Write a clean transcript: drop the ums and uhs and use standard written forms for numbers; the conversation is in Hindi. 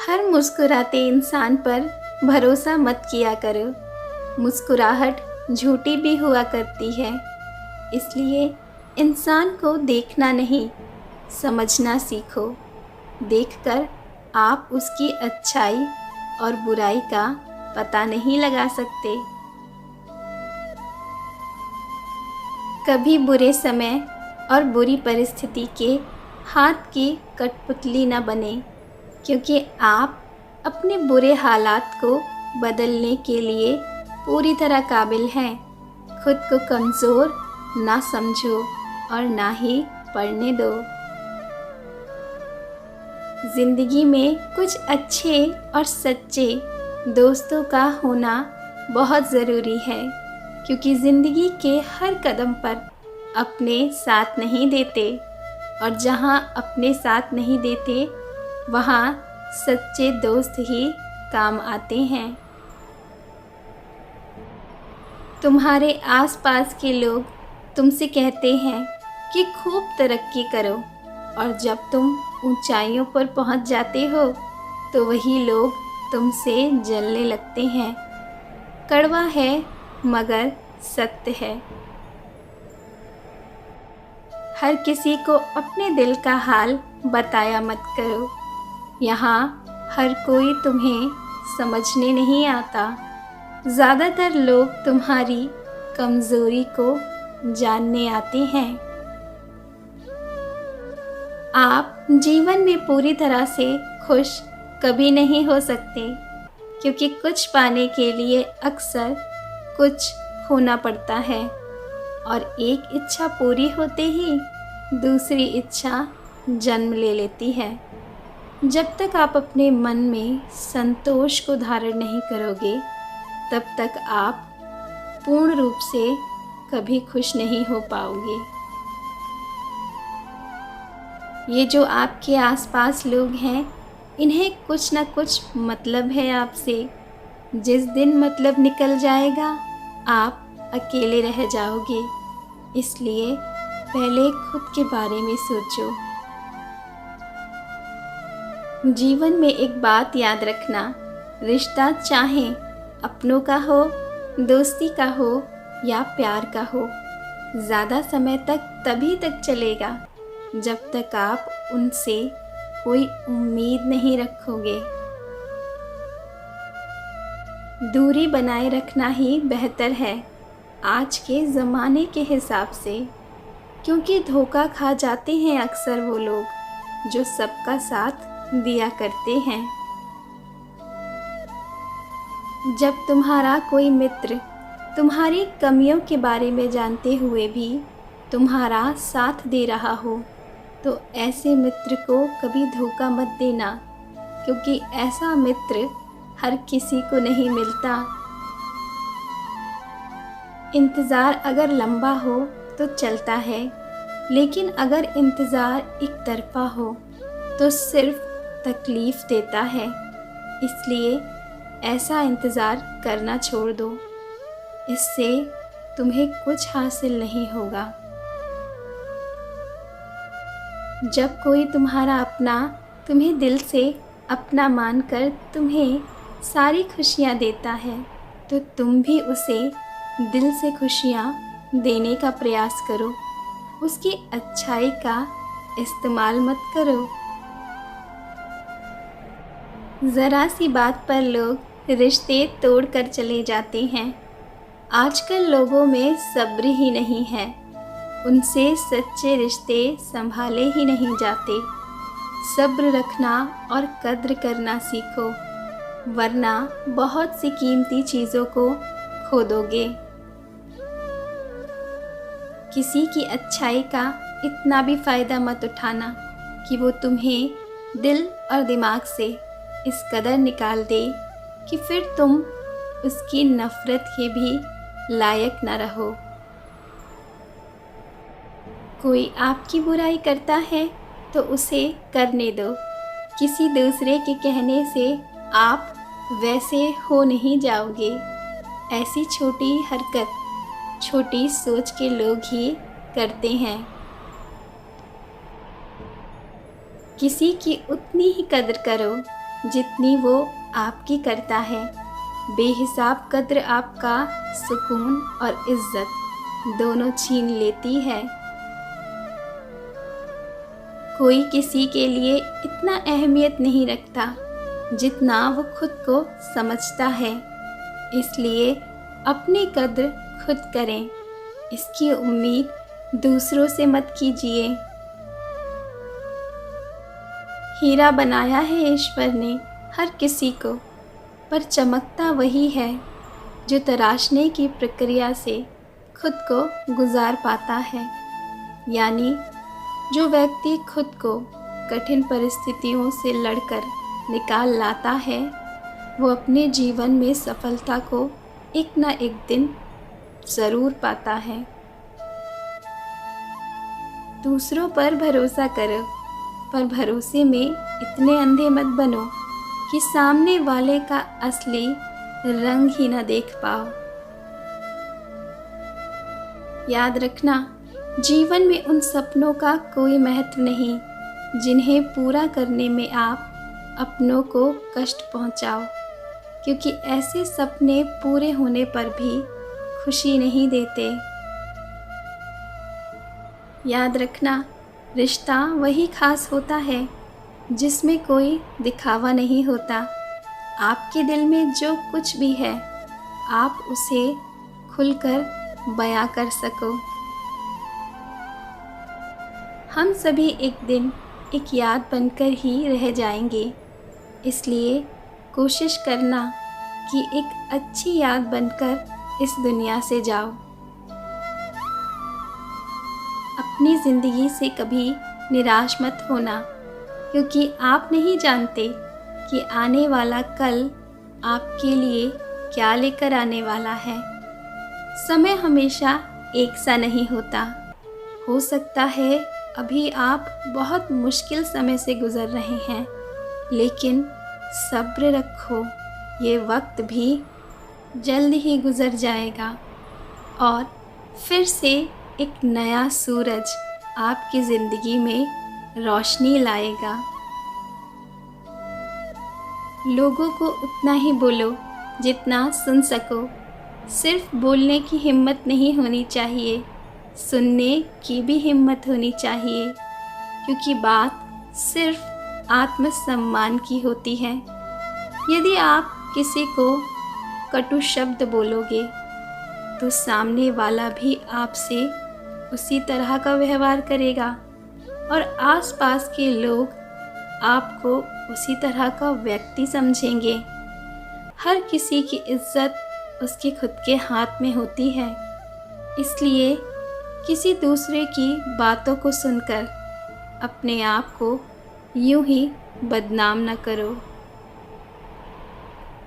हर मुस्कुराते इंसान पर भरोसा मत किया करो। मुस्कुराहट झूठी भी हुआ करती है, इसलिए इंसान को देखना नहीं, समझना सीखो। देखकर आप उसकी अच्छाई और बुराई का पता नहीं लगा सकते। कभी बुरे समय और बुरी परिस्थिति के हाथ की कठपुतली न बने, क्योंकि आप अपने बुरे हालात को बदलने के लिए पूरी तरह काबिल हैं। खुद को कमज़ोर ना समझो और ना ही पड़ने दो। ज़िंदगी में कुछ अच्छे और सच्चे दोस्तों का होना बहुत ज़रूरी है, क्योंकि ज़िंदगी के हर कदम पर अपने साथ नहीं देते, और जहाँ अपने साथ नहीं देते वहाँ सच्चे दोस्त ही काम आते हैं। तुम्हारे आसपास के लोग तुमसे कहते हैं कि खूब तरक्की करो, और जब तुम ऊंचाइयों पर पहुंच जाते हो तो वही लोग तुमसे जलने लगते हैं। कड़वा है मगर सत्य है। हर किसी को अपने दिल का हाल बताया मत करो। यहाँ हर कोई तुम्हें समझने नहीं आता। ज़्यादातर लोग तुम्हारी कमज़ोरी को जानने आते हैं। आप जीवन में पूरी तरह से खुश कभी नहीं हो सकते, क्योंकि कुछ पाने के लिए अक्सर कुछ खोना पड़ता है, और एक इच्छा पूरी होते ही दूसरी इच्छा जन्म ले लेती है। जब तक आप अपने मन में संतोष को धारण नहीं करोगे, तब तक आप पूर्ण रूप से कभी खुश नहीं हो पाओगे। ये जो आपके आसपास लोग हैं, इन्हें कुछ ना कुछ मतलब है आपसे। जिस दिन मतलब निकल जाएगा, आप अकेले रह जाओगे। इसलिए पहले खुद के बारे में सोचो। जीवन में एक बात याद रखना, रिश्ता चाहे अपनों का हो, दोस्ती का हो या प्यार का हो, ज़्यादा समय तक तभी तक चलेगा जब तक आप उनसे कोई उम्मीद नहीं रखोगे। दूरी बनाए रखना ही बेहतर है आज के ज़माने के हिसाब से, क्योंकि धोखा खा जाते हैं अक्सर वो लोग जो सबका साथ दिया करते हैं। जब तुम्हारा कोई मित्र तुम्हारी कमियों के बारे में जानते हुए भी तुम्हारा साथ दे रहा हो, तो ऐसे मित्र को कभी धोखा मत देना, क्योंकि ऐसा मित्र हर किसी को नहीं मिलता। इंतज़ार अगर लंबा हो तो चलता है, लेकिन अगर इंतज़ार एक तरफा हो तो सिर्फ तकलीफ़ देता है। इसलिए ऐसा इंतज़ार करना छोड़ दो, इससे तुम्हें कुछ हासिल नहीं होगा। जब कोई तुम्हारा अपना तुम्हें दिल से अपना मानकर तुम्हें सारी खुशियाँ देता है, तो तुम भी उसे दिल से खुशियाँ देने का प्रयास करो। उसकी अच्छाई का इस्तेमाल मत करो। ज़रा सी बात पर लोग रिश्ते तोड़ कर चले जाते हैं। आजकल लोगों में सब्र ही नहीं है, उनसे सच्चे रिश्ते संभाले ही नहीं जाते। सब्र रखना और कद्र करना सीखो, वरना बहुत सी कीमती चीज़ों को खो दोगे। किसी की अच्छाई का इतना भी फ़ायदा मत उठाना कि वो तुम्हें दिल और दिमाग से इस कदर निकाल दे कि फिर तुम उसकी नफ़रत के भी लायक न रहो। कोई आपकी बुराई करता है तो उसे करने दो। किसी दूसरे के कहने से आप वैसे हो नहीं जाओगे। ऐसी छोटी हरकत छोटी सोच के लोग ही करते हैं। किसी की उतनी ही कदर करो जितनी वो आपकी करता है। बेहिसाब कद्र आपका सुकून और इज्जत दोनों छीन लेती है। कोई किसी के लिए इतना अहमियत नहीं रखता जितना वो खुद को समझता है। इसलिए अपनी कद्र खुद करें, इसकी उम्मीद दूसरों से मत कीजिए। हीरा बनाया है ईश्वर ने हर किसी को, पर चमकता वही है जो तराशने की प्रक्रिया से खुद को गुजार पाता है। यानी जो व्यक्ति खुद को कठिन परिस्थितियों से लड़कर निकाल लाता है, वो अपने जीवन में सफलता को एक न एक दिन ज़रूर पाता है। दूसरों पर भरोसा करो, पर भरोसे में इतने अंधे मत बनो कि सामने वाले का असली रंग ही न देख पाओ। याद रखना, जीवन में उन सपनों का कोई महत्व नहीं जिन्हें पूरा करने में आप अपनों को कष्ट पहुंचाओ, क्योंकि ऐसे सपने पूरे होने पर भी खुशी नहीं देते। याद रखना, रिश्ता वही खास होता है जिसमें कोई दिखावा नहीं होता। आपके दिल में जो कुछ भी है, आप उसे खुलकर बयां कर सको। हम सभी एक दिन एक याद बनकर ही रह जाएंगे, इसलिए कोशिश करना कि एक अच्छी याद बनकर इस दुनिया से जाओ। अपनी ज़िंदगी से कभी निराश मत होना, क्योंकि आप नहीं जानते कि आने वाला कल आपके लिए क्या लेकर आने वाला है। समय हमेशा एक सा नहीं होता। हो सकता है अभी आप बहुत मुश्किल समय से गुज़र रहे हैं, लेकिन सब्र रखो, ये वक्त भी जल्द ही गुज़र जाएगा और फिर से एक नया सूरज आपकी ज़िंदगी में रोशनी लाएगा। लोगों को उतना ही बोलो जितना सुन सको। सिर्फ बोलने की हिम्मत नहीं होनी चाहिए, सुनने की भी हिम्मत होनी चाहिए, क्योंकि बात सिर्फ आत्मसम्मान की होती है। यदि आप किसी को कटु शब्द बोलोगे तो सामने वाला भी आपसे उसी तरह का व्यवहार करेगा और आसपास के लोग आपको उसी तरह का व्यक्ति समझेंगे। हर किसी की इज्जत उसके खुद के हाथ में होती है, इसलिए किसी दूसरे की बातों को सुनकर अपने आप को यूं ही बदनाम न करो।